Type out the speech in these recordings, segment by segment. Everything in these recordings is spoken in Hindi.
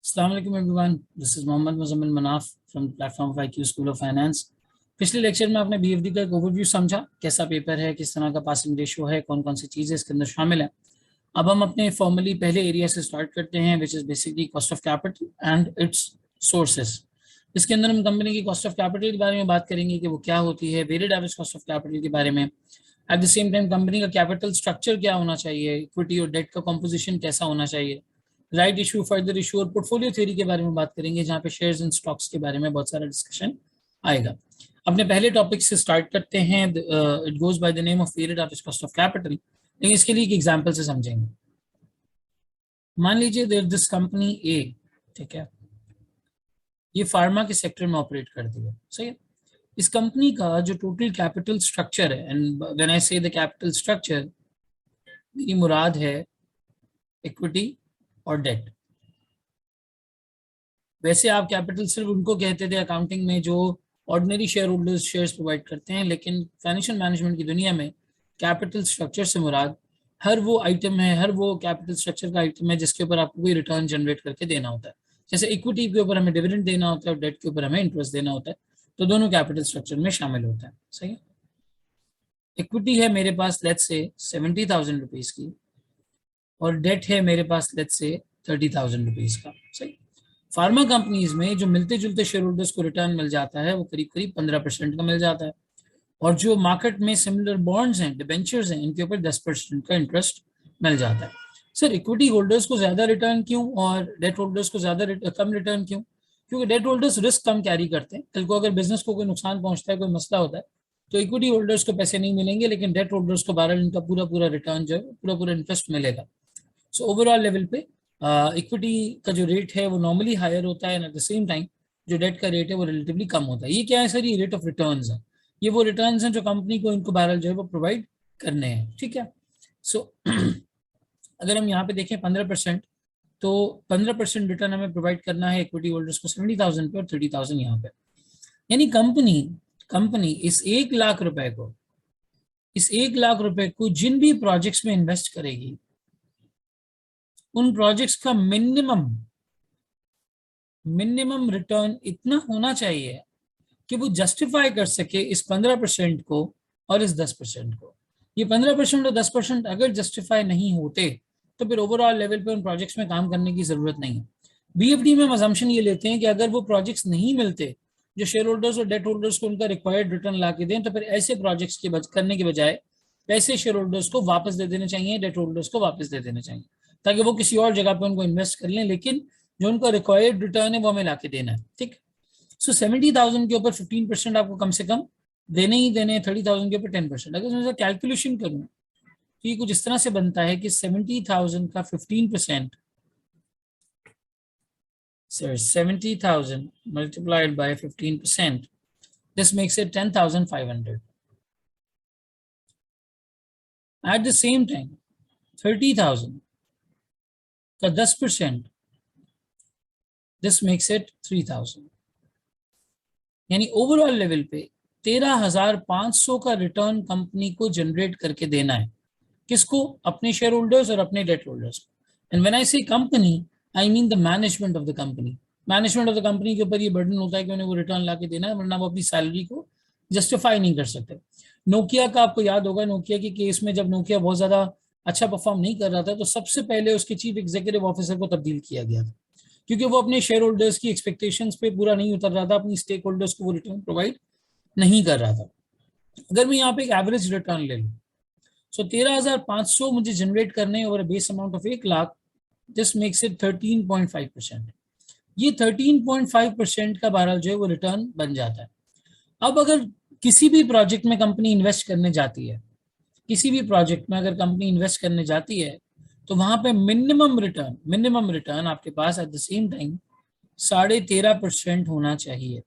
अस्सलाम वालेकुम everyone, this is Mohammad Muzammil Manaf from platform of IQ school of finance. पिछले लेक्चर में आपने BFD का एक ओवरव्यू समझा, कैसा पेपर है, किस तरह का पासिंग रेशो है, कौन कौन सी चीज़ें इसके अंदर शामिल है। अब हम अपने फॉर्मली पहले एरिया से स्टार्ट करते हैं, which is basically cost of capital and it's sources. इसके अंदर हम कंपनी की कॉस्ट ऑफ कैपिटल के बारे में बात करेंगे कि वो क्या होती है, weighted average cost of capital के बारे में। At the same time company का कैपिटल स्ट्रक्चर क्या होना चाहिए, इक्विटी और डेट का कॉम्पोजिशन कैसा होना चाहिए, राइट इशू, फर्दर इशू और पोर्टफोलियो थ्योरी के बारे में बात करेंगे, जहाँ पे शेयर्स एंड स्टॉक्स के बारे में बहुत सारा डिस्कशन आएगा। अपने पहले टॉपिक से स्टार्ट करते हैं। It goes by the name of weighted average cost of capital, लेकिन इसके लिए एक एग्जांपल से समझेंगे। मान लीजिए देयर दिस कंपनी ए, ठीक है, ये फार्मा के सेक्टर में ऑपरेट करती है, सही है। इस कंपनी का जो टोटल कैपिटल स्ट्रक्चर है, एंड व्हेन आई से द कैपिटल स्ट्रक्चर, मेरी मुराद है इक्विटी और डेट। वैसे आप कैपिटल सिर्फ उनको कहते थे अकाउंटिंग में जो ordinary share holders shares provide करते हैं, लेकिन फाइनेंशियल मैनेजमेंट की दुनिया में कैपिटल स्ट्रक्चर से मुराद हर वो आइटम है, हर वो कैपिटल स्ट्रक्चर का आइटम है जिसके ऊपर आपको कोई रिटर्न जनरेट करके देना होता है। जैसे इक्विटी के ऊपर हमें डिविडेंड देना होता है और डेट के ऊपर हमें इंटरेस्ट देना होता है, तो दोनों कैपिटल स्ट्रक्चर में शामिल होता है, सही है। इक्विटी है मेरे पास लेट्स से 70,000 रुपीज की, और डेट है मेरे पास लेट्स से 30,000 रुपीज का, सही। फार्मा कंपनीज में जो मिलते जुलते शेयर होल्डर्स को रिटर्न मिल जाता है वो करीब करीब 15% का मिल जाता है, और जो मार्केट में सिमिलर बॉन्ड्स हैं, डिबेंचर्स हैं, इनके ऊपर 10% का इंटरेस्ट मिल जाता है। सर इक्विटी होल्डर्स को ज्यादा रिटर्न क्यों और डेट होल्डर्स को कम रिटर्न क्यों? क्योंकि डेट होल्डर्स रिस्क कम कैरी करते हैं। कल को अगर बिजनेस को कोई नुकसान पहुंचता है, कोई मसला होता है, तो इक्विटी होल्डर्स को पैसे नहीं मिलेंगे, लेकिन डेट होल्डर्स को बहरहाल इनका पूरा पूरा रिटर्न जो है, पूरा पूरा इंटरेस्ट मिलेगा। सो ओवरऑल लेवल पे इक्विटी का जो रेट है वो नॉर्मली हायर होता है, एट द सेम टाइम जो डेट का रेट है वो रिलेटिवली कम होता है। ये क्या है सर? ये रेट ऑफ रिटर्न्स है। ये वो रिटर्न्स हैं जो कंपनी को इनको बहरहाल जो है वो प्रोवाइड करने हैं, ठीक है। सो अगर हम यहाँ पे देखें 15%, तो 15% रिटर्न हमें प्रोवाइड करना है इक्विटी होल्डर्स को 70,000 पे और 30,000 यहाँ पे। यानी कंपनी कंपनी इस 1 लाख रुपए को, इस 1 लाख रुपए को जिन भी प्रोजेक्ट्स में इन्वेस्ट करेगी, उन प्रोजेक्ट्स का मिनिमम रिटर्न इतना होना चाहिए कि वो जस्टिफाई कर सके इस 15% को और इस 10% को। ये 15% और 10% अगर जस्टिफाई नहीं होते तो फिर ओवरऑल लेवल पे उन प्रोजेक्ट्स में काम करने की जरूरत नहीं है। BFD में हम अजम्पशन ये लेते हैं कि अगर वो प्रोजेक्ट्स नहीं मिलते जो शेयर होल्डर्स और डेट होल्डर्स को उनका रिक्वायर्ड रिटर्न ला के दें, तो फिर ऐसे प्रोजेक्ट्स के करने के बजाय पैसे शेयर होल्डर्स को वापस दे देने चाहिए, डेट होल्डर्स को वापस दे देने चाहिए, ताकि वो किसी और जगह पे उनको इन्वेस्ट कर लें, लेकिन जो उनका रिक्वायर्ड रिटर्न है वो हमें ला के देना है, ठीक। सो 70,000 के ऊपर 15% आपको कम से कम देने ही देने, 30,000 के ऊपर 10%। अगर मैं कैलकुलेशन करूं तो ये कुछ इस तरह से बनता है कि 70,000 का 15%, sir 70,000 multiplied by 15%, this makes it 10,500। Eight the same time 30,000 का 10%, दिस मेक्स इट 3,000। यानी ओवरऑल लेवल पे 13,500 का रिटर्न कंपनी को जनरेट करके देना है। किसको? अपने शेयर होल्डर्स और अपने डेट होल्डर्स को। एंड व्हेन आई से company, I mean the management of the company. Management of the company के ऊपर ये बर्डन होता है कि उन्हें वो रिटर्न ला के देना है, वरना वो अपनी सैलरी को जस्टिफाई नहीं कर सकते। नोकिया का आपको याद होगा, नोकिया के केस में जब नोकिया बहुत ज्यादा अच्छा परफॉर्म नहीं कर रहा था, तो सबसे पहले उसके चीफ एग्जीक्यूटिव ऑफिसर को तब्दील किया गया था, क्योंकि वो अपने शेयर होल्डर्स की एक्सपेक्टेशंस पे पूरा नहीं उतर रहा था, अपनी स्टेक होल्डर्स को वो रिटर्न प्रोवाइड नहीं कर रहा था। अगर मैं यहाँ पे एक एवरेज रिटर्न ले लूँ, सो 13,500 मुझे जनरेट करने और base amount of 1 lakh, this makes it 13.5%। ये 13.5% का बहरहाल जो है वो रिटर्न बन जाता है। अब अगर किसी भी प्रोजेक्ट में कंपनी इन्वेस्ट करने जाती है, किसी भी प्रोजेक्ट में अगर कंपनी इन्वेस्ट करने जाती है, तो वहां पे मिनिमम रिटर्न आपके पास एट द सेम टाइम 13.5% होना चाहिए।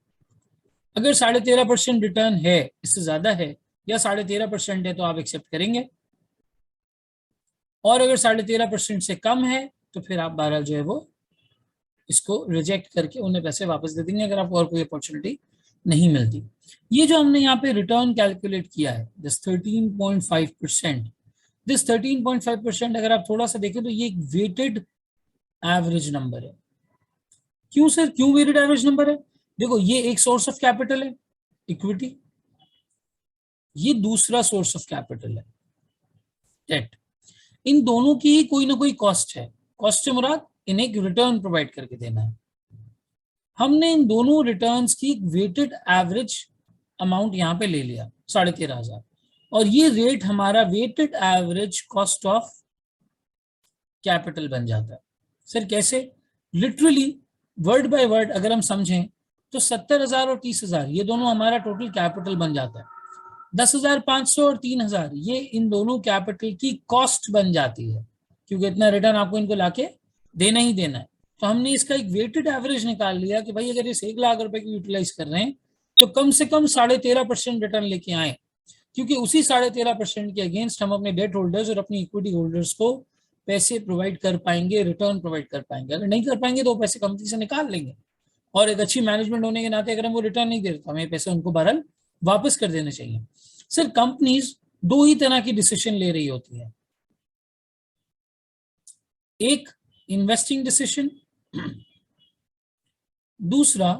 अगर 13.5% रिटर्न है, इससे ज्यादा है या 13.5% है, तो आप एक्सेप्ट करेंगे, और अगर 13.5% से कम है तो फिर आप बहरहाल जो है वो इसको रिजेक्ट करके उन्हें पैसे वापस दे देंगे, अगर आपको और कोई अपॉर्चुनिटी नहीं मिलती। ये जो हमने यहाँ पे रिटर्न कैलकुलेट किया है, दिस 13.5%, दिस 13.5%, अगर आप थोड़ा सा देखें तो ये एक वेटेड एवरेज नंबर है। क्यों सर, क्यों वेटेड एवरेज नंबर है? देखो ये एक सोर्स ऑफ कैपिटल है, इक्विटी, ये दूसरा सोर्स ऑफ कैपिटल है, डेट। इन दोनों की ही कोई ना कोई कॉस्ट है। कॉस्ट से मुराद इन्हें एक रिटर्न प्रोवाइड करके देना है। हमने इन दोनों रिटर्न्स की वेटेड एवरेज अमाउंट यहां पे ले लिया 13,500, और ये रेट हमारा weighted average cost of capital बन जाता है। सर कैसे? लिटरली वर्ड बाय वर्ड अगर हम समझें तो 70,000 और 30,000 ये दोनों हमारा टोटल कैपिटल बन जाता है। 10,500 और 3,000 ये इन दोनों कैपिटल की कॉस्ट बन जाती है, क्योंकि इतना रिटर्न आपको इनको लाके देना ही देना है। तो हमने इसका एक वेटेड एवरेज निकाल लिया कि भाई अगर इस 1,00,000 रुपए की यूटिलाइज कर रहे हैं तो कम से कम 13.5% रिटर्न लेके आए, क्योंकि उसी 13.5% के अगेंस्ट हम अपने डेट होल्डर्स और अपनी इक्विटी होल्डर्स को पैसे प्रोवाइड कर पाएंगे, रिटर्न प्रोवाइड कर पाएंगे। अगर नहीं कर पाएंगे तो वो पैसे कंपनी से निकाल लेंगे, और एक अच्छी मैनेजमेंट होने के नाते अगर हम वो रिटर्न नहीं दे तो हमें पैसे उनको बहरहाल वापस कर देने चाहिए। सर कंपनीज दो ही तरह की डिसीजन ले रही होती है, एक इन्वेस्टिंग डिसीजन, दूसरा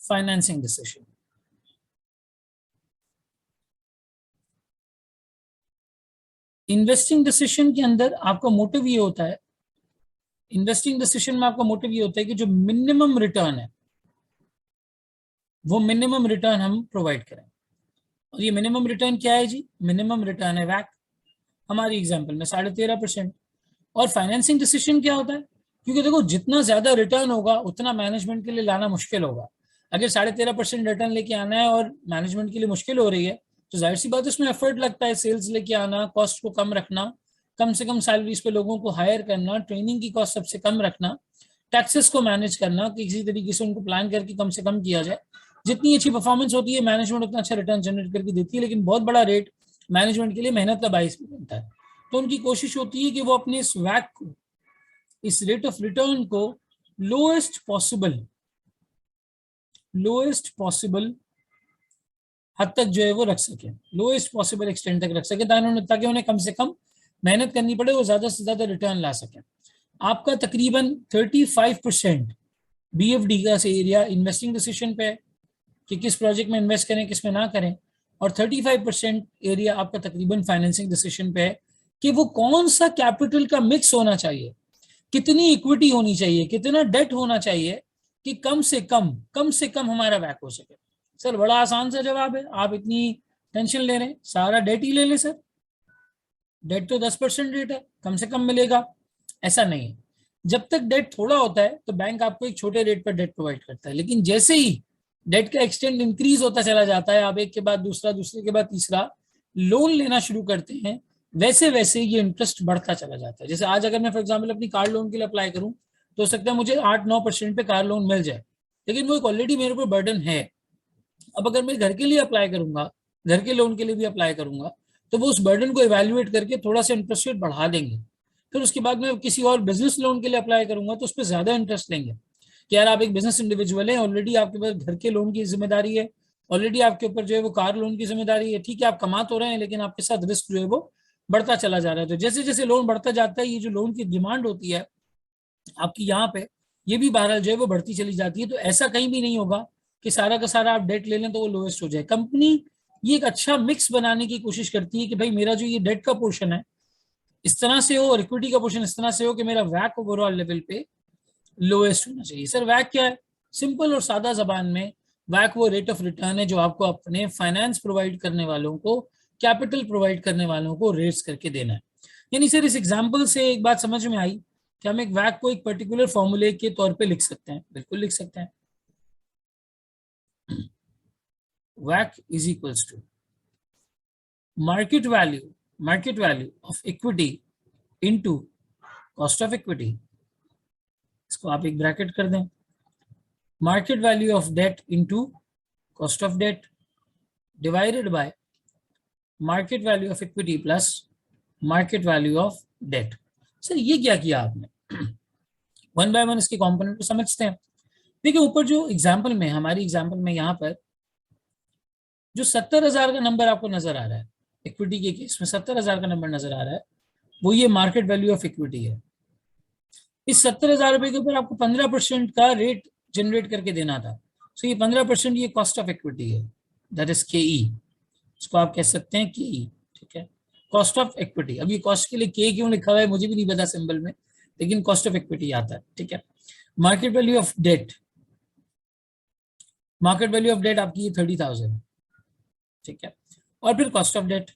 फाइनेंसिंग डिसीजन। इन्वेस्टिंग डिसीजन के अंदर आपका मोटिव ये होता है, इन्वेस्टिंग डिसीजन में आपका मोटिव ये होता है कि जो मिनिमम रिटर्न है वो मिनिमम रिटर्न हम प्रोवाइड करें। और ये मिनिमम रिटर्न क्या है जी? मिनिमम रिटर्न है वैक, हमारी एग्जांपल में 13.5%। और फाइनेंसिंग डिसीजन क्या होता है? क्योंकि देखो जितना ज्यादा रिटर्न होगा उतना मैनेजमेंट के लिए लाना मुश्किल होगा। अगर 13.5% रिटर्न लेके आना है और मैनेजमेंट के लिए मुश्किल हो रही है तो जाहिर सी बात है उसमें एफर्ट लगता है, सेल्स लेके आना, कॉस्ट को कम रखना, कम से कम सैलरीज पे लोगों को हायर करना, ट्रेनिंग की कॉस्ट सबसे कम रखना, टैक्सेस को मैनेज करना कि किसी तरीके से उनको प्लान करके कम से कम किया जाए। जितनी अच्छी परफॉर्मेंस होती है मैनेजमेंट उतना अच्छा रिटर्न जनरेट करके देती है, लेकिन बहुत बड़ा रेट मैनेजमेंट के लिए मेहनत का बाइस भी बनता है। तो उनकी कोशिश होती है कि वो अपने इस वैक को, इस रेट ऑफ रिटर्न को लोएस्ट पॉसिबल हद तक जो है वो रख सके, लोएस्ट पॉसिबल एक्सटेंड तक रख सके, ताकि उन्हें कम से कम मेहनत करनी पड़े, वो ज्यादा से ज्यादा रिटर्न ला सके। आपका तकरीबन 35% BFD का से एरिया इन्वेस्टिंग डिसीजन पे है कि किस प्रोजेक्ट में इन्वेस्ट करें किस में ना करें, और 35% एरिया आपका तकरीबन फाइनेंसिंग डिसीजन पे है कि वो कौन सा कैपिटल का मिक्स होना चाहिए, कितनी इक्विटी होनी चाहिए, कितना डेट होना चाहिए कि कम से कम हमारा वैक हो सके। सर बड़ा आसान सा जवाब है, आप इतनी टेंशन ले रहे हैं, सारा डेट ही ले ले सर, डेट तो 10% रेट है, कम से कम मिलेगा। ऐसा नहीं है, जब तक डेट थोड़ा होता है तो बैंक आपको एक छोटे रेट पर डेट प्रोवाइड करता है, लेकिन जैसे ही डेट का एक्सटेंड इंक्रीज होता चला जाता है, आप एक के बाद दूसरा, दूसरे के बाद तीसरा लोन लेना शुरू करते हैं, वैसे वैसे ये इंटरेस्ट बढ़ता चला जाता है। जैसे आज अगर मैं फॉर एग्जाम्पल अपनी कार लोन के लिए अप्लाई करूं तो हो सकता है मुझे 8-9% पे कार लोन मिल जाए, लेकिन वो एक ऑलरेडी मेरे ऊपर बर्डन है। अब अगर मैं घर के लिए अप्लाई करूंगा, घर के लोन के लिए भी अप्लाई करूंगा, तो वो उस बर्डन को इवेल्युएट करके थोड़ा सा इंटरेस्ट रेट बढ़ा देंगे। फिर उसके बाद में किसी और बिजनेस लोन के लिए अप्लाई करूंगा तो उस पर ज्यादा इंटरेस्ट लेंगे कि यार आप एक बिजनेस इंडिविजुअल है, ऑलरेडी आपके पास घर के लोन की जिम्मेदारी है, ऑलरेडी आपके ऊपर जो है वो कार लोन की जिम्मेदारी है। ठीक है आप कमा तो रहे हैं लेकिन आपके साथ रिस्क जो है वो बढ़ता चला जा रहा है। तो जैसे जैसे लोन बढ़ता जाता है ये जो लोन की डिमांड होती है आपकी यहाँ पे, ये भी बहरहाल जो है वो बढ़ती चली जाती है। तो ऐसा कहीं भी नहीं होगा कि सारा का सारा आप डेट ले लें तो वो लोएस्ट हो जाए। कंपनी ये एक अच्छा मिक्स बनाने की कोशिश करती है कि भाई मेरा जो ये डेट का पोर्शन है इस तरह से हो और इक्विटी का पोर्शन इस तरह से हो कि मेरा वैक ओवरऑल लेवल पे लोएस्ट होना चाहिए। सर वैक क्या है? सिंपल और सादा जबान में वैक वो रेट ऑफ रिटर्न है जो आपको अपने फाइनेंस प्रोवाइड करने वालों को, कैपिटल प्रोवाइड करने वालों को रेट्स करके देना है। यानी सर इस एग्जांपल से एक बात समझ में आई कि हम एक वैक को एक पर्टिकुलर फॉर्मूले के तौर पे लिख सकते हैं, बिल्कुल लिख सकते हैं। वैक is equals to market value of equity into cost of equity, इसको आप एक ब्रैकेट कर दें, market value of debt into cost of debt divided by market value of equity plus market value of debt. Sir ये क्या किया आपने? वन बाय वन इसके कंपोनेंट को समझते हैं। देखिए ऊपर जो एग्जांपल में, हमारी एग्जांपल में यहाँ पर जो 70,000 का नंबर आपको नजर आ रहा है, इक्विटी के केस में 70,000 का नंबर नजर आ रहा है, वो ये मार्केट वैल्यू ऑफ इक्विटी है। इस 70,000 रुपए के ऊपर आपको 15% का रेट जनरेट करके देना था। सो ये 15% ये कॉस्ट ऑफ इक्विटी है, दैट इज के ई, इसको आप कह सकते हैं के ई, ठीक है, कॉस्ट ऑफ इक्विटी। अब ये कॉस्ट के लिए के क्यों लिखा हुआ है मुझे भी नहीं पता सिंबल में, लेकिन कॉस्ट ऑफ इक्विटी आता है, ठीक है। Market value of debt, market value of debt आपकी ये 30,000 है, ठीक है। और फिर cost of debt,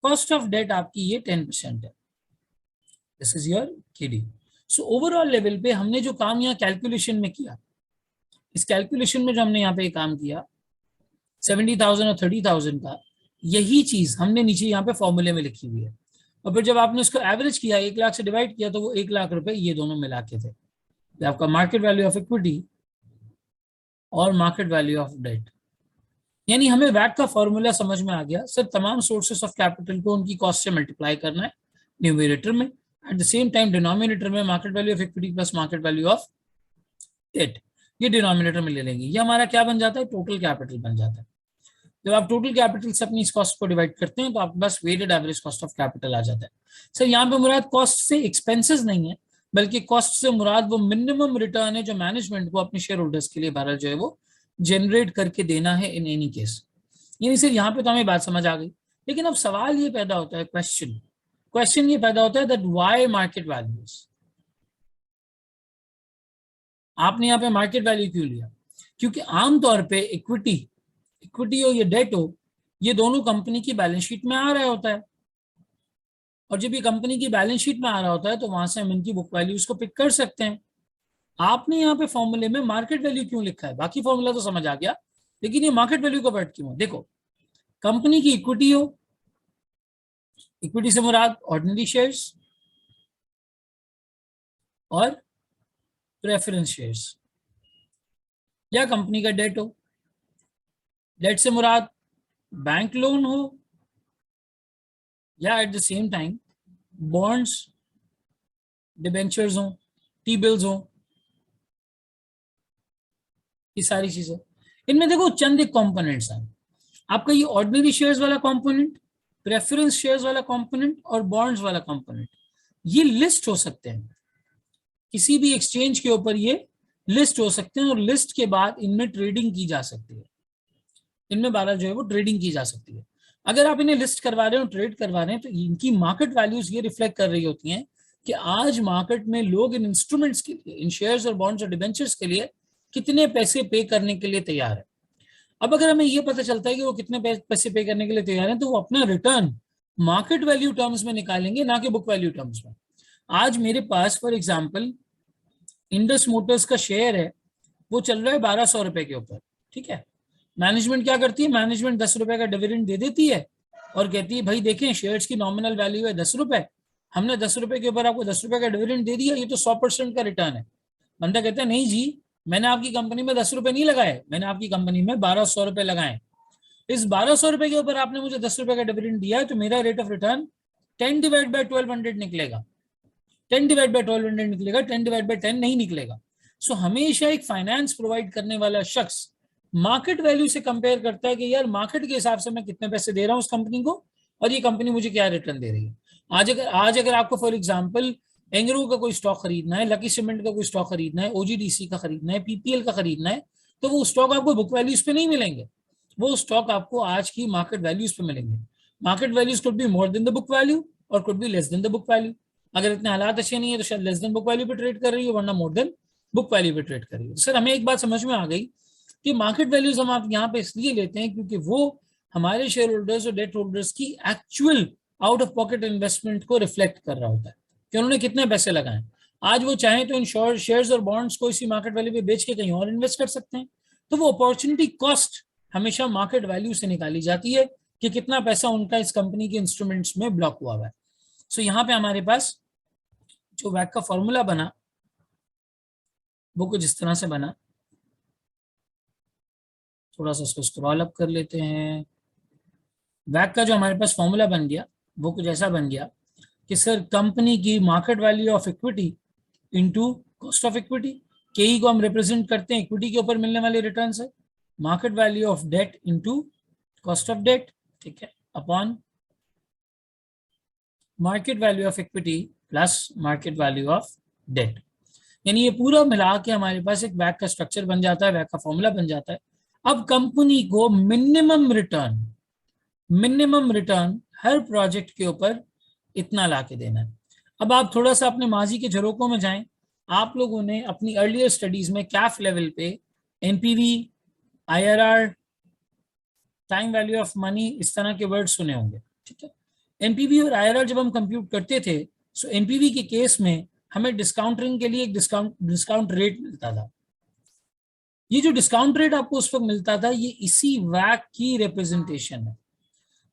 cost of debt आपकी ये 10% है, this is your KD. So overall level पे हमने जो काम यहाँ कैलकुलेशन में किया, इस कैलकुलेशन में जो हमने यहाँ पे काम किया 70,000 और 30,000 का, यही चीज हमने नीचे यहाँ पे फॉर्मूले में लिखी हुई है। और फिर जब आपने उसको एवरेज किया, 1 लाख से डिवाइड किया, तो वो 1 लाख रुपए ये दोनों मिला के थे, तो आपका मार्केट वैल्यू ऑफ इक्विटी और मार्केट वैल्यू ऑफ डेट। यानी हमें वैट का फॉर्मूला समझ में आ गया, सर तमाम सोर्सेस ऑफ कैपिटल को उनकी कॉस्ट से मल्टीप्लाई करना है न्यूमरेटर में, at the same time denominator में market value of equity plus market value of debt, ये डिनोमिनेटर में ले लेंगे। ये हमारा क्या बन जाता है, टोटल कैपिटल बन जाता है। जब आप टोटल कैपिटल से अपनी इस कॉस्ट को डिवाइड करते हैं तो आपके पास weighted average cost of capital आ जाता है। सर यहाँ पे मुराद कॉस्ट से एक्सपेंसेस नहीं है, बल्कि कॉस्ट से मुराद वो मिनिमम रिटर्न है जो मैनेजमेंट को अपने शेयर होल्डर्स के लिए भारत जो है वो जनरेट करके देना है इन एनी केस। यानी सर यहाँ पे तो हमें बात समझ आ गई, लेकिन अब सवाल ये पैदा होता है, क्वेश्चन ये पैदा होता है दैट व्हाई मार्केट वैल्यूज, आपने यहाँ पे मार्केट वैल्यू क्यों लिया? क्योंकि आमतौर पे इक्विटी हो या डेट हो, ये दोनों कंपनी की बैलेंस शीट में आ रहा होता है, और जब ये कंपनी की बैलेंस शीट में आ रहा होता है तो वहां से हम इनकी बुक वैल्यूज को पिक कर सकते हैं। आपने यहाँ पे फॉर्मूले में मार्केट वैल्यू क्यों लिखा है? बाकी फॉर्मूला तो समझ आ गया, लेकिन ये मार्केट वैल्यू का वर्ड क्यों है? देखो, कंपनी की इक्विटी हो, इक्विटी से मुराद ऑर्डिनरी शेयर्स और प्रेफरेंस शेयर्स, या कंपनी का डेट हो, डेट से मुराद बैंक लोन हो, या eight the same time bonds, debentures हो, टी बिल्स हो, ये सारी चीजें। इनमें देखो चंद एक कॉम्पोनेंट्स हैं, आपका ये ऑर्डिनरी शेयर्स वाला कॉम्पोनेंट, प्रेफरेंस शेयर्स वाला कॉम्पोनेंट और बॉन्ड्स वाला कॉम्पोनेंट, ये लिस्ट हो सकते हैं किसी भी एक्सचेंज के ऊपर, ये लिस्ट हो सकते हैं, और लिस्ट के बाद इनमें ट्रेडिंग की जा सकती है, इनमें 12 जो है वो ट्रेडिंग की जा सकती है। अगर आप इन्हें लिस्ट करवा रहे हो, ट्रेड करवा रहे हैं, तो इनकी मार्केट वैल्यूज ये रिफ्लेक्ट कर रही होती हैं कि आज मार्केट में लोग इन इंस्ट्रूमेंट्स के लिए, इन शेयर्स और बॉन्ड्स और डिबेंचर्स के लिए कितने पैसे पे करने के लिए तैयार है। अब अगर हमें ये पता चलता है कि वो कितने पैसे पे करने के लिए तैयार हैं, तो वो अपना रिटर्न मार्केट वैल्यू टर्म्स में निकालेंगे, ना कि बुक वैल्यू टर्म्स में। आज मेरे पास फॉर एग्जाम्पल इंडस मोटर्स का शेयर है, वो चल रहा है 1200 रुपए के ऊपर, ठीक है। मैनेजमेंट क्या करती है, मैनेजमेंट 10 रुपए का डिविडेंड दे देती है और कहती है भाई देखें शेयर्स की नॉमिनल वैल्यू है 10 रुपए, हमने 10 रुपए के ऊपर आपको 10 रुपए का डिविडेंड दे दिया, ये तो 100% का रिटर्न है। बंदा कहता है नहीं जी, मैंने आपकी कंपनी में 10 रुपए नहीं लगाए, मैंने आपकी कंपनी में 1200 रुपए लगाए। इस 1200 रुपए के ऊपर आपने मुझे 10 रुपए का डिविडेंड दिया है, तो मेरा rate of return 10 divide by 1200 निकलेगा, 10 डिवाइड बाय 1200 निकलेगा, 10 डिवाइड बाय 10 नहीं निकलेगा। सो हमेशा एक फाइनेंस प्रोवाइड करने वाला शख्स मार्केट वैल्यू से कंपेयर करता है कि यार मार्केट के हिसाब से मैं कितने पैसे दे रहा हूँ उस कंपनी को, और ये कंपनी मुझे क्या रिटर्न दे रही है। आज अगर आपको फॉर एग्जांपल एंग्रो का कोई स्टॉक खरीदना है, लकी सीमेंट का कोई स्टॉक खरीदना है, ओजीडीसी का खरीदना है, पीपीएल का खरीदना है, तो वो स्टॉक आपको बुक वैल्यूज पे नहीं मिलेंगे, वो स्टॉक आपको आज की मार्केट वैल्यूज पे मिलेंगे। Market values could be more than the book value और could be less than the book value. अगर इतने हालात अच्छे नहीं है तो शायद लेस देन बुक वैल्यू पे ट्रेड कर रही है, वरना मोर देन बुक वैल्यू पे ट्रेड कर रही है। सर हमें एक बात समझ में आ गई कि मार्केट वैल्यूज हम आप यहाँ पे इसलिए लेते हैं क्योंकि वो हमारे शेयर होल्डर्स और डेट होल्डर्स की actual out of pocket investment को रिफ्लेक्ट कर रहा होता है कि उन्होंने कितने पैसे लगाए। आज वो चाहें तो इन शेयर्स और बॉन्ड्स को इसी मार्केट वैल्यू पे बेच के कहीं और इन्वेस्ट कर सकते हैं। तो वो अपॉर्चुनिटी कॉस्ट हमेशा मार्केट वैल्यू से निकाली जाती है कि कितना पैसा उनका इस कंपनी के इंस्ट्रूमेंट्स में ब्लॉक हुआ है। सो यहाँ पे हमारे पास जो वैक का फॉर्मूला बना वो कुछ इस तरह से बना, थोड़ा सा इसको स्क्रॉल अप कर लेते हैं। वैक का जो हमारे पास फॉर्मूला बन गया वो कुछ ऐसा बन गया कि सर कंपनी की market value of equity into cost of equity, के को हम रिप्रेजेंट करते हैं इक्विटी के ऊपर मिलने वाले रिटर्न से, market value of debt into cost of debt, ठीक है, upon market value of equity plus market value of debt. यानी ये पूरा मिला के हमारे पास एक वैक का स्ट्रक्चर बन जाता है, वैक का फॉर्मूला बन जाता है। अब कंपनी को मिनिमम रिटर्न हर प्रोजेक्ट के ऊपर इतना ला के देना है। अब आप थोड़ा सा अपने माजी के झरोकों में जाएं। आप लोगों ने अपनी अर्लियर स्टडीज में कैफ लेवल पे NPV, IRR, time value of money, इस तरह के वर्ड सुने होंगे, ठीक है। एनपीवी और आईआरआर जब हम कंप्यूट करते थे, सो एनपीवी के केस में हमें डिस्काउंटिंग के लिए एक डिस्काउंट रेट मिलता था। ये जो डिस्काउंट रेट आपको उस वक्त मिलता था, ये इसी वैक की रिप्रेजेंटेशन है।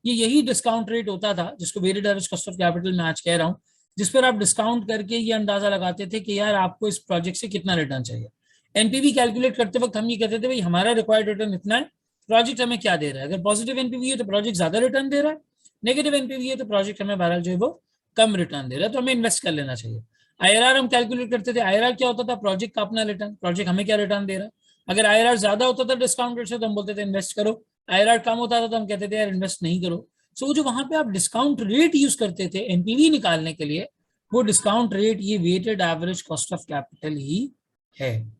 ये यही डिस्काउंट रेट होता था जिसको weighted average cost of capital मैं आज कह रहा हूँ, जिस पर आप डिस्काउंट करके ये अंदाजा लगाते थे कि यार आपको इस प्रोजेक्ट से कितना रिटर्न चाहिए। एनपीवी कैलकुलेट करते वक्त हम ये कहते थे भाई हमारा रिक्वायर्ड रिटर्न इतना है, प्रोजेक्ट हमें क्या दे रहा है। अगर पॉजिटिव एनपीवी है तो प्रोजेक्ट ज्यादा रिटर्न दे रहा है, नेगेटिव एनपीवी है तो प्रोजेक्ट हमें बहरहाल जो है वो कम रिटर्न दे रहा है, तो हमें इन्वेस्ट कर लेना चाहिए। आईआरआर हम कैलकुलेट करते थे, आईआरआर क्या होता था, प्रोजेक्ट का अपना रिटर्न, प्रोजेक्ट हमें क्या रिटर्न दे रहा है। अगर आईआरआर ज्यादा होता था डिस्काउंट रेट से तो हम बोलते थे इन्वेस्ट करो, आईआरआर कम होता था तो हम कहते थे यार इन्वेस्ट नहीं करो। सो जो वहां पे आप डिस्काउंट रेट यूज करते थे एनपीवी निकालने के लिए, वो डिस्काउंट रेट ये weighted average cost of capital ही है।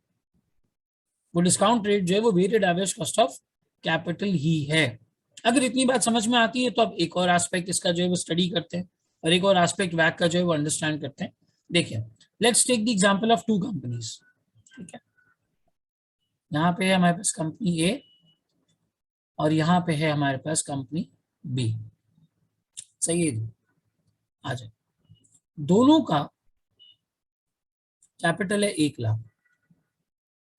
वो डिस्काउंट रेट जो है वो weighted average cost of capital ही है। अगर इतनी बात समझ में आती है तो अब एक और एस्पेक्ट इसका जो है वो स्टडी करते हैं, और एक और एस्पेक्ट वैक का जो है वो अंडरस्टैंड करते हैं। देखिए, let's take the example of two companies, ठीक है। यहाँ पे है हमारे पास कंपनी ए और यहाँ पे है हमारे पास कंपनी बी, सही है। आ जाए, दोनों का कैपिटल है 1 लाख,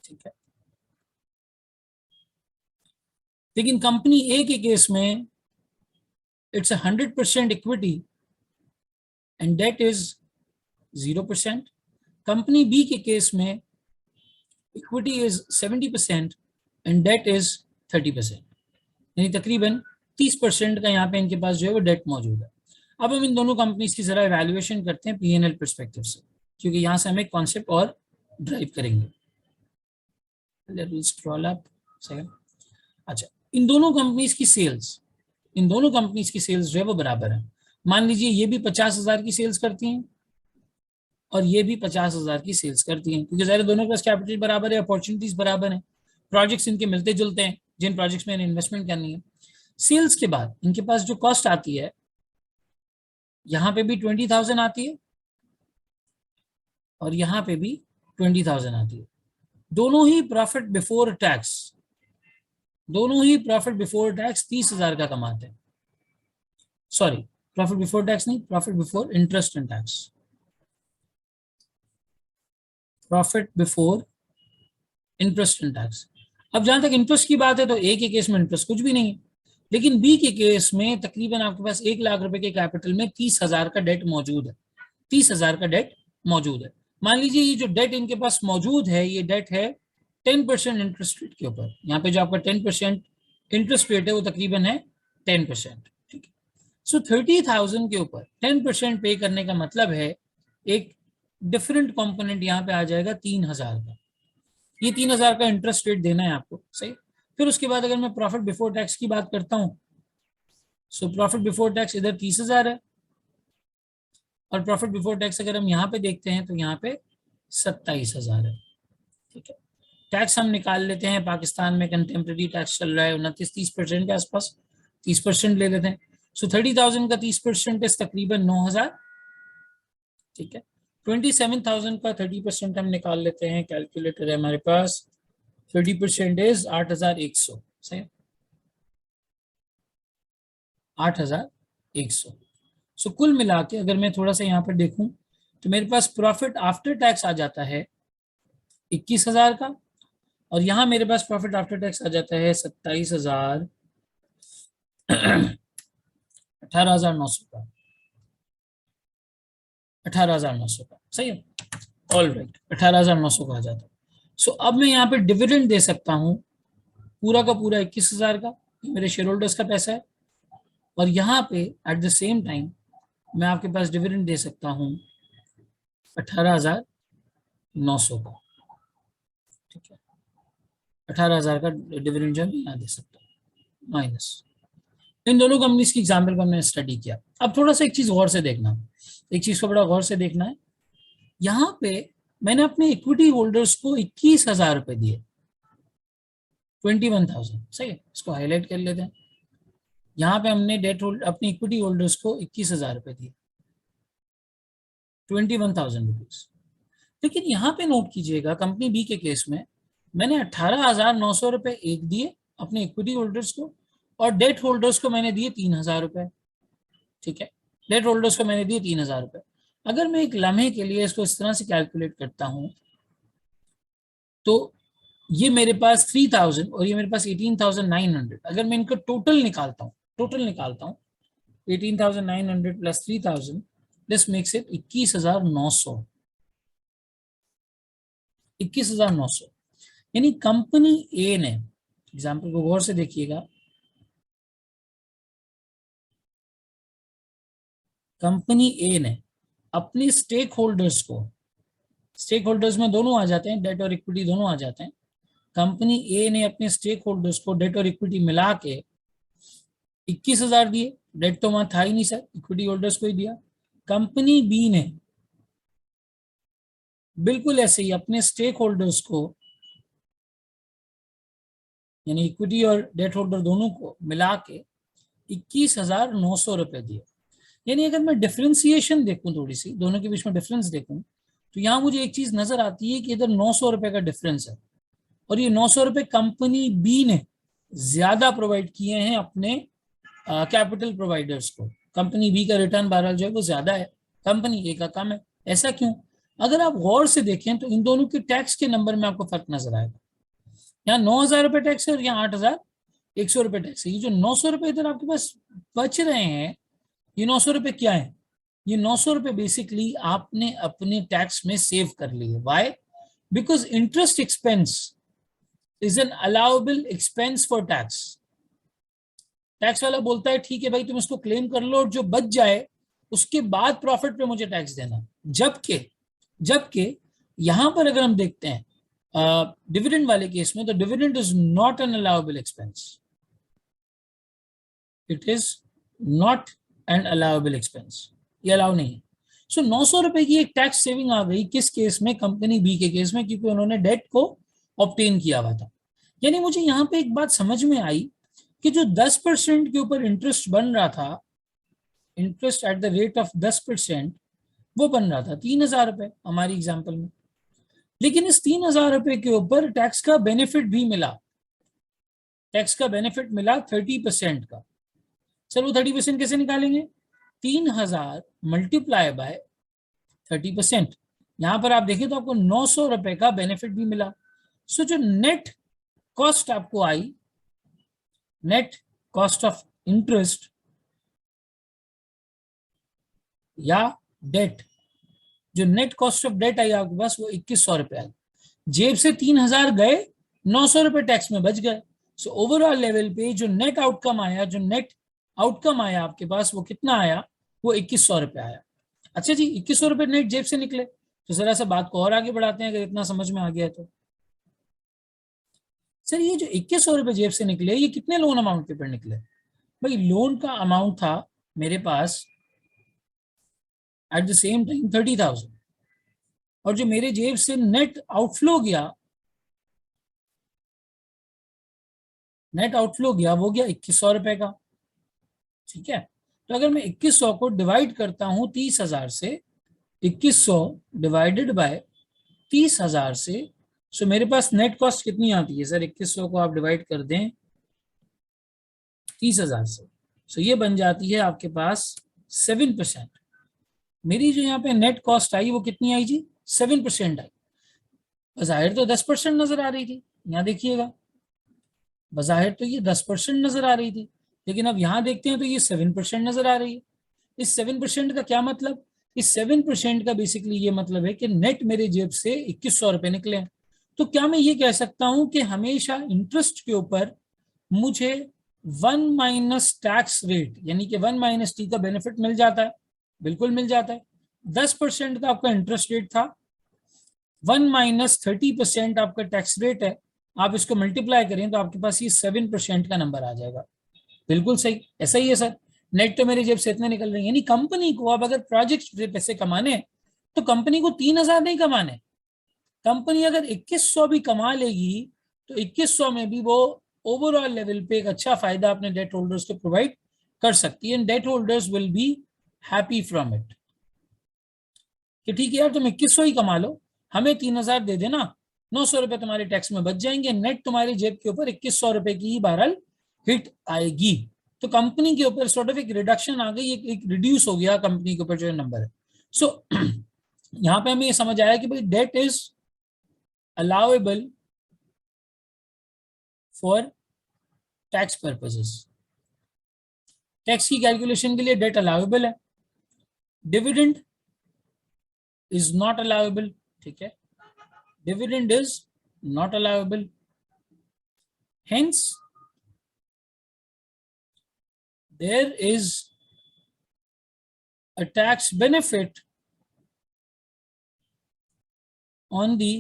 ठीक है। लेकिन कंपनी ए के केस में it's 100% equity and debt is 0%। Company B के केस में equity is 70% and debt is 30%, यानी तकरीबन 30% का यहाँ पे इनके पास जो है वो डेट मौजूद है। अब हम इन दोनों कंपनीज की जरा इवैल्यूएशन करते हैं पीएनएल पर्सपेक्टिव से, क्योंकि यहाँ से हम एक कॉन्सेप्ट और ड्राइव करेंगे। अच्छा, इन दोनों कंपनीज की सेल्स जो है वो बराबर है। मान लीजिए ये भी 50,000 की सेल्स करती हैं और ये भी 50,000 की सेल्स करती हैं, क्योंकि ज़ाहिर दोनों के पास कैपिटल बराबर है, अपॉर्चुनिटीज बराबर हैं, प्रोजेक्ट्स इनके मिलते जुलते हैं जिन प्रोजेक्ट्स में इन्वेस्टमेंट करनी है। सेल्स के बाद इनके पास जो कॉस्ट आती है, यहाँ पे भी 20,000 आती है और यहाँ पे भी 20,000 आती है। दोनों ही प्रॉफिट बिफोर टैक्स 30,000 का कमाते हैं। सॉरी, प्रॉफिट बिफोर टैक्स नहीं, profit before interest and tax. Profit before interest and tax. अब जहां तक इंटरेस्ट की बात है तो ए के केस में इंटरेस्ट कुछ भी नहीं है, लेकिन बी के केस में तकरीबन आपके पास 1 लाख रुपए के कैपिटल में 30,000 का डेट मौजूद है। 30,000 का डेट मौजूद है। मान लीजिए ये जो डेट इनके पास मौजूद है, ये डेट है 10% इंटरेस्ट रेट के ऊपर। यहाँ पे जो आपका 10% इंटरेस्ट रेट है वो तकरीबन है 10%, ठीक है। सो 30,000 के ऊपर 10% पे करने का मतलब है एक डिफरेंट कंपोनेंट यहाँ पे आ जाएगा 3,000 का। ये 3,000 का इंटरेस्ट रेट देना है आपको, सही। फिर उसके बाद अगर मैं प्रॉफिट बिफोर टैक्स की बात करता हूँ, सो प्रॉफिट बिफोर टैक्स इधर 30,000 है और प्रॉफिट बिफोर टैक्स अगर हम यहाँ पे देखते हैं तो यहाँ पे 27,000 है, ठीक है। टैक्स हम निकाल लेते हैं, पाकिस्तान में कंटेम्प्रेरी टैक्स चल रहा है 29-30% के आसपास, 30% ले लेते हैं। सो 30,000 का 30% इस तकरीबन 9,000, ठीक है। 27,000 का 30% हम निकाल लेते हैं, कैलकुलेटर है हमारे पास, 30% इज 8,100, सही, 8,100। सो कुल मिला के अगर मैं थोड़ा सा यहाँ पर देखूं तो मेरे पास प्रॉफिट आफ्टर टैक्स आ जाता है 21,000 का, और यहाँ मेरे पास प्रॉफिट आफ्टर टैक्स आ जाता है 27,000 18,900 का, 18,900 का, सही है। ऑल राइट, 18,900 का आ जाता है। सो अब मैं यहाँ पे डिविडेंड दे सकता हूँ पूरा का पूरा 21,000 का, ये मेरे शेयर होल्डर्स का पैसा है, और यहाँ पे एट द सेम टाइम मैं आपके पास डिविडेंड दे सकता हूँ 18,900 का, ठीक है। 18,000 का डिविडेंड जो मैं यहाँ दे सकता हूँ, माइनस इन दोनों कंपनीज की एग्जाम्पल को हमने स्टडी किया। अब थोड़ा सा एक चीज गौर से देखना, एक चीज को बड़ा गौर से देखना है यहाँ पे मैंने अपने इक्विटी होल्डर्स को 21,000 रुपए दिए, 21,000, सही है, इसको हाईलाइट कर लेते हैं। यहाँ पे हमने डेट होल्ड अपने इक्विटी होल्डर्स को 21,000 रुपए दिए, 21,000 रुपीज। लेकिन यहाँ पे नोट कीजिएगा, कंपनी बी के केस में मैंने 18,900 रुपए एक दिए अपने इक्विटी होल्डर्स को, और डेट होल्डर्स को मैंने दिए 3,000 रुपए। ठीक है, डेट होल्डर्स को मैंने दिए 3,000 रुपए। अगर मैं एक लम्हे के लिए इसको इस तरह से कैलकुलेट करता हूं, तो ये मेरे पास 3,000 और ये मेरे पास 18,900, अगर मैं इनका टोटल निकालता हूँ 18,900 प्लस 3,000, दिस मेक्स इट 21,900। 21,900 यानी कंपनी ए ने, एग्जाम्पल को गौर से देखिएगा, कंपनी ए ने अपने स्टेक होल्डर्स को, स्टेक होल्डर्स में दोनों आ जाते हैं, डेट और इक्विटी दोनों आ जाते हैं, कंपनी ए ने अपने स्टेक होल्डर्स को डेट और इक्विटी मिला के 21,000 दिए। डेट तो वहां था ही नहीं सर, इक्विटी होल्डर्स को ही दिया। कंपनी बी ने बिल्कुल ऐसे ही अपने स्टेक होल्डर्स को, यानी इक्विटी और डेट होल्डर दोनों को मिला के 21,900 रुपए दिए। यानी अगर मैं डिफरेंशिएशन देखूं, थोड़ी सी दोनों के बीच में डिफरेंस देखूं, तो यहां मुझे एक चीज नजर आती है कि इधर 900 रुपए का डिफरेंस है, और ये 900 रुपए कंपनी बी ने ज्यादा प्रोवाइड किए हैं अपने कैपिटल प्रोवाइडर्स को। कंपनी बी का रिटर्न बहरहाल जो है वो ज्यादा है, कंपनी ए का कम है। ऐसा क्यों? अगर आप गौर से देखें तो इन दोनों के टैक्स के नंबर में आपको फर्क नजर आएगा। यहाँ 9,000 रुपए टैक्स है और यहाँ 8,100 रुपए टैक्स है। ये जो 900 रुपए इधर आपके पास बच रहे हैं, ये 900 रुपए क्या है? ये 900 रुपए बेसिकली आपने अपने टैक्स में सेव कर लिए। Why? Because interest expense is an allowable expense for tax. Tax वाला बोलता है ठीक है भाई तुम इसको क्लेम कर लो और जो बच जाए उसके बाद प्रॉफिट पे मुझे टैक्स देना। जबकि यहां पर अगर हम देखते हैं डिविडेंड वाले केस में, तो dividend is not an allowable expense, it is not an allowable expense, ये अलाउ नहीं है। सो 900 रुपए की एक टैक्स सेविंग आ गई, किस केस में? कंपनी बी के केस में, क्योंकि उन्होंने डेट को ऑब्टेन किया हुआ था। यानी मुझे यहाँ पे एक बात समझ में आई कि जो 10% के ऊपर इंटरेस्ट बन रहा था, interest at the rate of 10%, वो बन रहा था 3,000 रुपए हमारी एग्जाम्पल में। लेकिन इस 3,000 रुपए के ऊपर टैक्स का बेनिफिट भी मिला। टैक्स का बेनिफिट मिला 30% का। सर वो 30% कैसे निकालेंगे? 3,000 मल्टीप्लाई बाय 30%। यहां पर आप देखें तो आपको 900 रुपए का बेनिफिट भी मिला। सो जो नेट कॉस्ट आपको आई, नेट कॉस्ट ऑफ इंटरेस्ट या डेट, जो नेट कॉस्ट ऑफ डेट आई आपके पास, वो 2,100 रुपए आई। जेब से 3,000 गए, 900 रुपए टैक्स में बच गए। सो ओवरऑल लेवल पे जो नेट आउटकम आया आपके पास, वो कितना आया? वो 2,100 रुपए आया। अच्छा जी, 2,100 रुपए नेट जेब से निकले, तो जरा सा बात को और आगे बढ़ाते हैं अगर इतना समझ में आ गया तो। सर ये जो 2,100 रुपए जेब से निकले, ये कितने लोन अमाउंट के ऊपर निकले? भाई लोन का अमाउंट था मेरे पास एट द सेम टाइम 30,000, और जो मेरे जेब से नेट आउटफ्लो गया, वो गया 2,100 रुपए का। ठीक है, तो अगर मैं 2,100 को डिवाइड करता हूं 30,000 से, 2,100 डिवाइडेड बाय 30,000 से, सो मेरे पास नेट कॉस्ट कितनी आती है? सर 2,100 को आप डिवाइड कर दें 30,000 से, सो ये बन जाती है आपके पास 7%। मेरी जो यहाँ पे नेट कॉस्ट आई वो कितनी आई जी? 7% आई। बज़ाहिर तो 10% नजर आ रही थी, यहाँ देखिएगा, बज़ाहिर तो ये 10% नजर आ रही थी, लेकिन अब यहाँ देखते हैं तो ये 7% नजर आ रही है। इस 7% का क्या मतलब? इस 7% का बेसिकली ये मतलब है कि नेट मेरे जेब से 2,100 रुपए निकले हैं। तो क्या मैं ये कह सकता हूं कि हमेशा इंटरेस्ट के ऊपर मुझे 1 माइनस टैक्स रेट, यानी कि 1 माइनस टी का बेनिफिट मिल जाता है? बिल्कुल मिल जाता है। 10% का आपका इंटरेस्ट रेट था, 1 माइनस 30% आपका टैक्स रेट है, आप इसको मल्टीप्लाई करें तो आपके पास ये 7% का नंबर आ जाएगा। बिल्कुल सही, ऐसा ही है सर। नेट तो मेरे जेब से इतने निकल रहे हैं। यानी कंपनी को अब अगर प्रोजेक्ट से पैसे कमाने हैं तो कंपनी को 3,000 नहीं कमाने, कंपनी अगर 2100 भी कमा लेगी तो 2100 में भी वो ओवरऑल लेवल पे एक अच्छा फायदा अपने डेट होल्डर्स को प्रोवाइड कर सकती है, and debt holders will be happy from it कि ठीक है यार तुम 2100 ही कमा लो, हमें 3,000 दे देना, 900 रुपए तुम्हारे टैक्स में बच जाएंगे, नेट तुम्हारी जेब के ऊपर 2100 रुपए की ही बहरहाल हिट आएगी। तो कंपनी के ऊपर सॉर्ट ऑफ एक रिडक्शन आ गई, एक रिड्यूस हो गया कंपनी के ऊपर जो नंबर है। सो यहाँ पे हमें ये समझ आया कि भाई debt is allowable for tax purposes, tax की कैलकुलेशन के लिए डेट अलाउएबल है, डिविडेंड इज नॉट अलाउएबल, ठीक है, dividend is not allowable, hence there is a tax benefit on the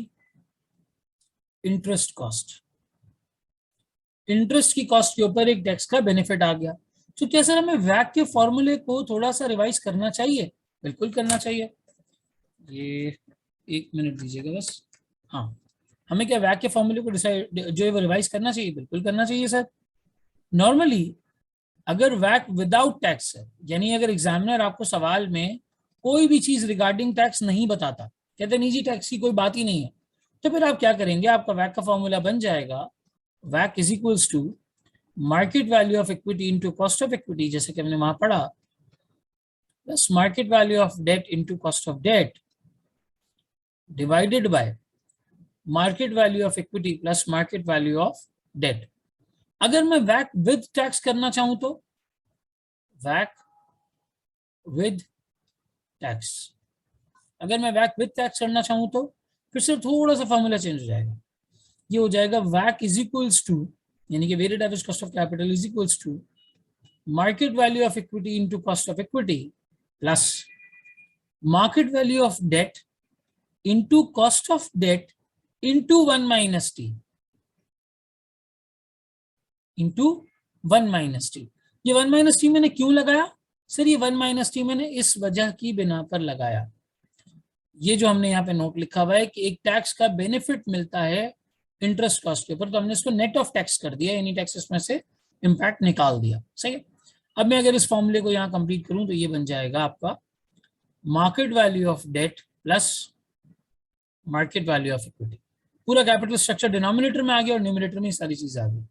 interest cost, interest की कॉस्ट के ऊपर एक टैक्स का बेनिफिट आ गया। तो क्या सर हमें वैक के फॉर्मूले को थोड़ा सा रिवाइज करना चाहिए? बिल्कुल करना चाहिए, ये 1 मिनट दीजिएगा बस। हाँ, हमें क्या वैक के फॉर्मूले को डिसाइड जो है वो रिवाइज करना चाहिए? बिल्कुल करना चाहिए सर। नॉर्मली अगर वैक विदाउट टैक्स है, यानी अगर एग्जामिनर आपको सवाल में कोई भी चीज रिगार्डिंग टैक्स नहीं बताता, कहते नहीं जी टैक्स की कोई बात ही नहीं है, तो फिर आप क्या करेंगे, आपका वैक का फॉर्मूला बन जाएगा वैक is equals to market value of equity into cost of equity, जैसे कि हमने वहां पढ़ा, plus market value of debt into cost of debt divided by market value of equity plus market value of debt. अगर मैं वैक विद टैक्स करना चाहूं तो वैक विद टैक्स, अगर मैं वैक विद टैक्स करना चाहूं तो फिर से थोड़ा सा फॉर्मूला चेंज हो जाएगा, ये हो जाएगा वैक इज इक्वल्स टू, यानी कि weighted average cost of capital is equals to market value of equity into cost of equity plus market value of debt into cost of debt into 1 minus T into 1 minus T. ये 1 माइनस टी मैंने क्यों लगाया सर? ये 1 माइनस टी मैंने इस वजह की बिना पर लगाया, ये जो हमने यहाँ पे नोट लिखा हुआ है कि एक टैक्स का बेनिफिट मिलता है इंटरेस्ट कॉस्ट के ऊपर, तो हमने इसको नेट ऑफ टैक्स कर दिया, यानी टैक्सेस में से इंपैक्ट निकाल दिया। सही है। अब मैं अगर इस फॉर्मूले को यहाँ कंप्लीट करूं तो ये बन जाएगा आपका market value of debt plus market value of equity. पूरा कैपिटल स्ट्रक्चर डिनोमिनेटर में आ गया और न्यूमरेटर में सारी चीजें आ गई।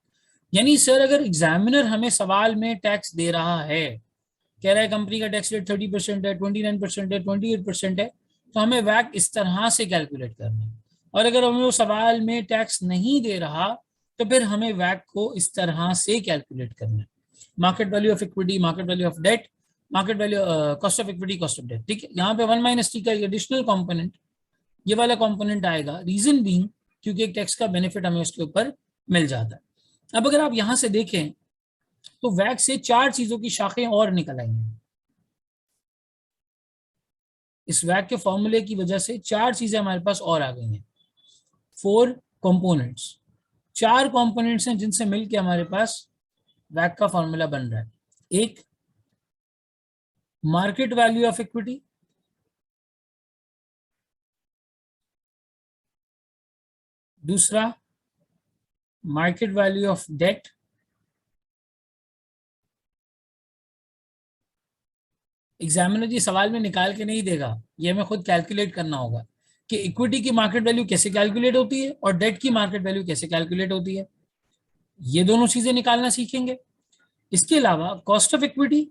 यानी सर अगर एग्जामिनर हमें सवाल में टैक्स दे रहा है, कह रहा है कंपनी का टैक्स रेट 30% है, 29% है, 28% है, तो हमें वैक इस तरह से कैलकुलेट करना है। और अगर हमें वो सवाल में टैक्स नहीं दे रहा तो फिर हमें वैक को इस तरह से कैलकुलेट करना है, market value of equity, market value of debt, market value cost of equity, cost of debt. ठीक है, यहाँ पे 1 माइनस टी का एडिशनल कॉम्पोनेंट, ये वाला कॉम्पोनेंट आएगा, रीजन बीइंग क्योंकि एक टैक्स का बेनिफिट हमें उसके ऊपर मिल जाता है। अब अगर आप यहां से देखें तो वैक से 4 चीजों की शाखें और निकल आई हैं, इस वैक के फॉर्मूले की वजह से 4 चीजें हमारे पास और आ गई हैं, 4 कंपोनेंट्स, 4 कंपोनेंट्स हैं जिनसे मिलके हमारे पास वैक का फॉर्मूला बन रहा है। एक मार्केट वैल्यू ऑफ इक्विटी, दूसरा market value of debt, examiner जी सवाल में निकाल के नहीं देगा, ये हमें खुद कैलकुलेट करना होगा कि इक्विटी की मार्केट वैल्यू कैसे कैलकुलेट होती है और डेट की मार्केट वैल्यू कैसे कैलकुलेट होती है, ये दोनों चीजें निकालना सीखेंगे। इसके अलावा cost of equity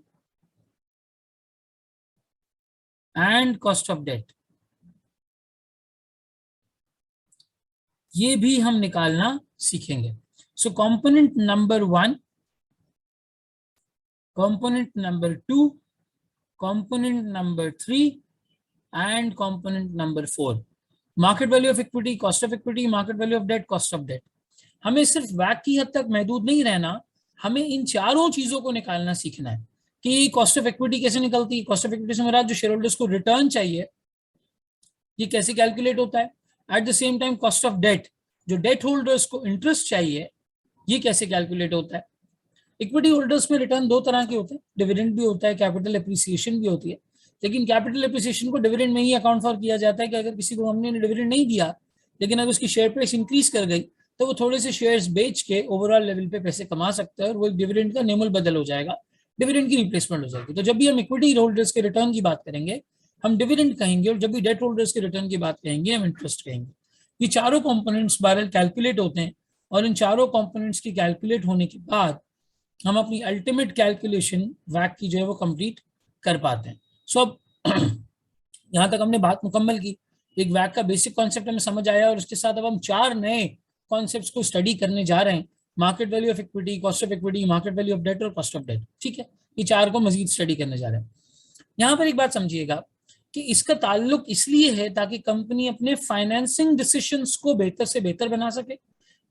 and cost of debt, ये भी हम निकालना सीखेंगे। So component number 1, component number 2, component number 3 and component number 4, market value of equity, cost of equity, market value of debt, cost of debt. हमें सिर्फ वैक की हद तक महदूद नहीं रहना, हमें इन चारों चीजों को निकालना सीखना है कि कॉस्ट ऑफ इक्विटी कैसे निकलती है, कॉस्ट ऑफ इक्विटी से मेरा जो शेयर होल्डर्स को रिटर्न चाहिए ये कैसे कैलकुलेट होता है, at the same time cost of debt, जो डेट होल्डर्स को इंटरेस्ट चाहिए ये कैसे कैलकुलेट होता है। इक्विटी होल्डर्स में रिटर्न 2 तरह के होते हैं, डिविडेंड भी होता है, कैपिटल एप्रिसिएशन भी होती है। लेकिन कैपिटल एप्रिसिएशन को डिविडेंड में ही अकाउंट फॉर किया जाता है कि अगर किसी को कंपनी ने डिविडेंड नहीं दिया लेकिन अगर उसकी शेयर प्राइस इंक्रीज कर गई तो वो थोड़े से शेयर्स बेच के ओवरऑल लेवल पे पैसे कमा सकता है और वो एक डिविडेंड का नियमल बदल हो जाएगा, डिविडेंड की रिप्लेसमेंट हो जाएगी। तो जब भी हम इक्विटी होल्डर्स के रिटर्न की बात करेंगे हम डिविडेंड कहेंगे, और जब भी डेट होल्डर्स के रिटर्न की बात कहेंगे हम इंटरेस्ट कहेंगे। ये चारों कंपोनेंट्स बहरहाल कैलकुलेट होते हैं और इन चारों कंपोनेंट्स की कैलकुलेट होने के बाद हम अपनी अल्टीमेट कैलकुलेशन वैक की जो है वो कंप्लीट कर पाते हैं। सो अब यहाँ तक हमने बात मुकम्मल की, एक वैक का बेसिक कॉन्सेप्ट हमें समझ आया और उसके साथ अब हम 4 नए कॉन्सेप्ट्स को स्टडी करने जा रहे हैं, market value of equity, cost of equity, market value of debt और कॉस्ट ऑफ डेट। ठीक है, ये 4 को मजीद स्टडी करने जा रहे हैं। यहाँ पर एक बात समझिएगा कि इसका ताल्लुक इसलिए है ताकि कंपनी अपने फाइनेंसिंग डिसीजंस को बेहतर से बेहतर बना सके,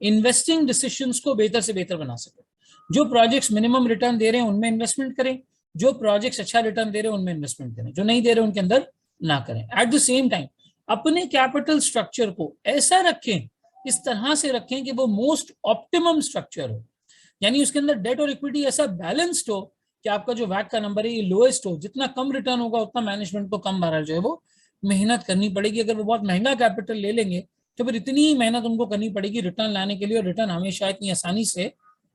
इन्वेस्टिंग डिसीजंस को बेहतर से बेहतर बना सके। जो प्रोजेक्ट्स मिनिमम रिटर्न दे रहे हैं उनमें इन्वेस्टमेंट करें, जो प्रोजेक्ट्स अच्छा रिटर्न दे रहे हैं उनमें इन्वेस्टमेंट करें, जो नहीं दे रहे उनके अंदर ना करें। एट द सेम टाइम अपने कैपिटल स्ट्रक्चर को ऐसा रखें, इस तरह से रखें कि वो मोस्ट ऑप्टिमम स्ट्रक्चर हो, यानी उसके अंदर डेट और इक्विटी ऐसा बैलेंस्ड हो कि आपका जो वैक का नंबर है ये लोएस्ट हो। जितना कम रिटर्न होगा उतना मैनेजमेंट को कम बार जो है वो मेहनत करनी पड़ेगी। अगर वो बहुत महंगा कैपिटल ले लेंगे तो फिर इतनी ही मेहनत उनको करनी पड़ेगी रिटर्न लाने के लिए, और रिटर्न हमेशा इतनी आसानी से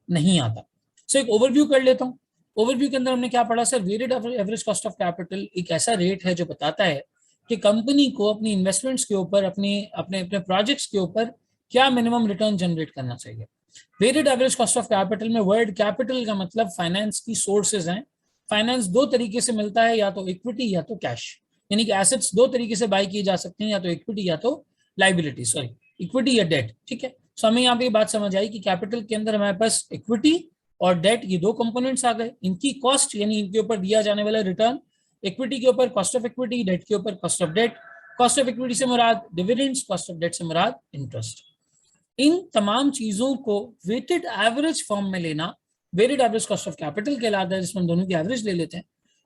नहीं आता। सो एक ओवरव्यू कर लेता हूँ। ओवरव्यू के अंदर हमने क्या पढ़ा sir? Weighted average cost of capital एक ऐसा रेट है जो बताता है कि कंपनी को अपनी इन्वेस्टमेंट्स के ऊपर, अपने अपने अपने प्रोजेक्ट्स के ऊपर क्या मिनिमम रिटर्न जनरेट करना चाहिए। Weighted average cost of capital में वर्ड कैपिटल का मतलब फाइनेंस की सोर्सेज हैं। फाइनेंस 2 तरीके से मिलता है, या तो इक्विटी या तो कैश, यानी कि एसेट्स 2 तरीके से बाय किए जा सकते हैं, या तो इक्विटी या तो लाइबिलिटी, सॉरी इक्विटी या डेट। ठीक है, सो हमें यहाँ पे बात समझ आई कि कैपिटल के अंदर हमारे पास इक्विटी और डेट ये 2 कंपोनेंट्स आ गए। इनकी कॉस्ट यानी इनके ऊपर दिया जाने वाला रिटर्न, इक्विटी के ऊपर कॉस्ट ऑफ इक्विटी, डेट के ऊपर cost of debt. Cost of equity से मुराद डिविडेंड्स, कॉस्ट ऑफ डेट से मुराद इंटरेस्ट। इन तमाम चीजों को वेटेड एवरेज फॉर्म में लेना weighted average cost of capital कहलाता है, जिसमें हम दोनों की एवरेज ले लेते हैं।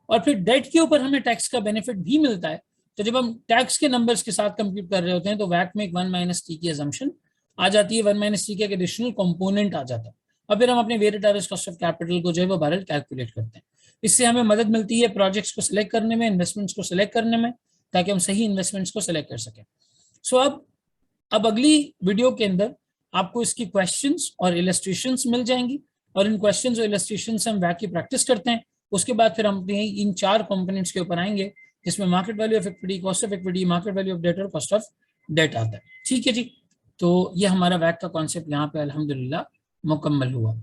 और फिर डेट के ऊपर हमें टैक्स का बेनिफिट भी मिलता है। तो जब हम टैक्स के नंबर्स के साथ कंप्यूट कर रहे होते हैं तो वैट में एक 1 - t की अजम्पशन आ जाती है, 1 - t का एक एडिशनल कंपोनेंट आ जाता है। और फिर हम अपने weighted average cost of capital को जो है वो बहरहाल कैलकुलेट करते हैं। इससे हमें मदद मिलती है प्रोजेक्ट्स को सिलेक्ट करने में, इन्वेस्टमेंट्स को सिलेक्ट करने में, ताकि हम सही इन्वेस्टमेंट्स को सिलेक्ट कर सकें। सो अब अगली वीडियो के अंदर आपको इसकी क्वेश्चंस और इलस्ट्रेशंस मिल जाएंगी, और इन क्वेश्चंस और इलस्ट्रेशंस से हम वैक की प्रैक्टिस करते हैं। उसके बाद फिर हम इन 4 कंपोनेंट्स के ऊपर आएंगे, जिसमें market value of equity, cost of equity, market value of debt और कॉस्ट ऑफ डेट आता है। ठीक है जी, तो ये हमारा वैक का कॉन्सेप्ट यहाँ पे अल्हम्दुलिल्लाह मुकम्मल हुआ।